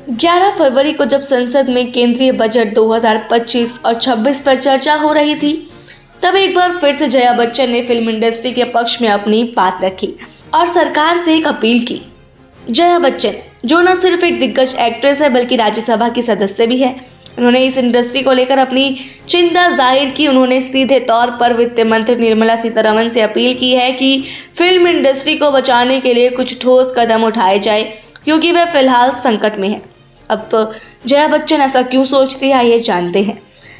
11 फरवरी को जब संसद में केंद्रीय बजट 2025 और 26 पर चर्चा हो रही थी, तब एक बार फिर से जया बच्चन ने फिल्म इंडस्ट्री के पक्ष में अपनी बात रखी और सरकार से एक अपील की। जया बच्चन, जो न सिर्फ एक दिग्गज एक्ट्रेस है बल्कि राज्यसभा की सदस्य भी है, उन्होंने इस इंडस्ट्री को लेकर अपनी चिंता जाहिर की। उन्होंने सीधे तौर पर वित्त मंत्री निर्मला सीतारमण से अपील की है कि फिल्म इंडस्ट्री को बचाने के लिए कुछ ठोस कदम उठाए जाए, क्योंकि वह फिलहाल संकट में है। अब तो जया बच्चन ऐसा क्यों सोचती है, आइए जानते हैं।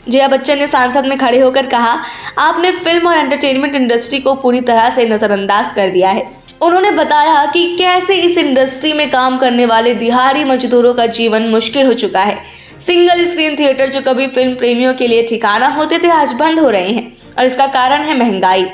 जया बच्चन ने संसद में खड़े होकर कहा, आपने फिल्म और एंटरटेनमेंट इंडस्ट्री को पूरी तरह से नज़रअंदाज कर दिया है। उन्होंने बताया कि कैसे इस इंडस्ट्री में काम करने वाले दिहाड़ी मजदूरों का जीवन मुश्किल हो चुका है। सिंगल स्क्रीन थिएटर जो कभी फिल्म प्रेमियों के लिए ठिकाना होते थे, आज बंद हो रहे हैं और इसका कारण है महंगाई।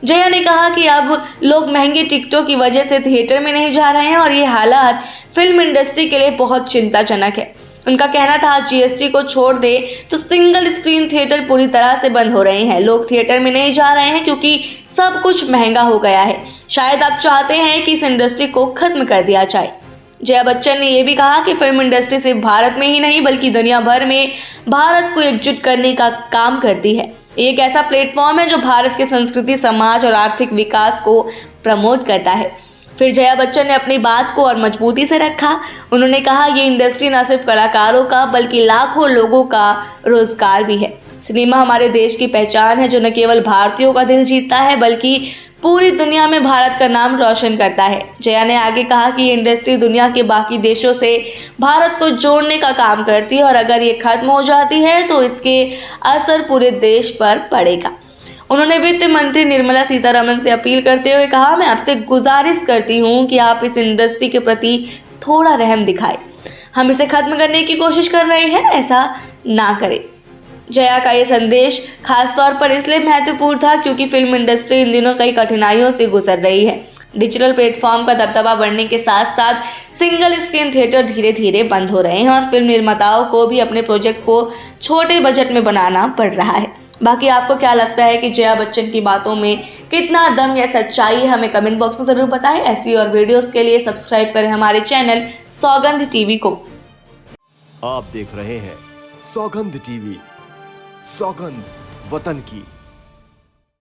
जया ने कहा कि अब लोग महंगे टिकटों की वजह से थिएटर में नहीं जा रहे हैं और ये हालात फिल्म इंडस्ट्री के लिए बहुत चिंताजनक है। उनका कहना था, जीएसटी को छोड़ दे तो सिंगल स्क्रीन थिएटर पूरी तरह से बंद हो रहे हैं। लोग थिएटर में नहीं जा रहे हैं क्योंकि सब कुछ महंगा हो गया है। शायद आप चाहते हैं कि इस इंडस्ट्री को खत्म कर दिया जाए। जया बच्चन ने यह भी कहा कि फिल्म इंडस्ट्री सिर्फ भारत में ही नहीं बल्कि दुनिया भर में भारत को एकजुट करने का काम करती है। एक ऐसा प्लेटफॉर्म है जो भारत की संस्कृति, समाज और आर्थिक विकास को प्रमोट करता है। फिर जया बच्चन ने अपनी बात को और मजबूती से रखा। उन्होंने कहा, ये इंडस्ट्री न सिर्फ कलाकारों का बल्कि लाखों लोगों का रोजगार भी है। सिनेमा हमारे देश की पहचान है, जो न केवल भारतीयों का दिल जीतता है बल्कि पूरी दुनिया में भारत का नाम रोशन करता है। जया ने आगे कहा कि ये इंडस्ट्री दुनिया के बाकी देशों से भारत को जोड़ने का काम करती है और अगर ये खत्म हो जाती है तो इसके असर पूरे देश पर पड़ेगा। उन्होंने वित्त मंत्री निर्मला सीतारमण से अपील करते हुए कहा, मैं आपसे गुजारिश करती हूँ कि आप इस इंडस्ट्री के प्रति थोड़ा रहम दिखाएं। हम इसे खत्म करने की कोशिश कर रहे हैं, ऐसा ना करें। जया का ये संदेश खासतौर पर इसलिए महत्वपूर्ण था क्योंकि फिल्म इंडस्ट्री इन दिनों कई कठिनाइयों से गुजर रही है। डिजिटल प्लेटफॉर्म का दबदबा बढ़ने के साथ साथ सिंगल स्क्रीन थिएटर धीरे धीरे बंद हो रहे हैं और फिल्म निर्माताओं को भी अपने प्रोजेक्ट को छोटे बजट में बनाना पड़ रहा है। बाकी आपको क्या लगता है कि जया बच्चन की बातों में कितना दम या सच्चाई है, हमें कमेंट बॉक्स में ज़रूर बताएं। ऐसी और वीडियोस के लिए सब्सक्राइब करें हमारे चैनल सौगंध टीवी को। आप देख रहे हैं सौगंध टीवी, सौगंध वतन की।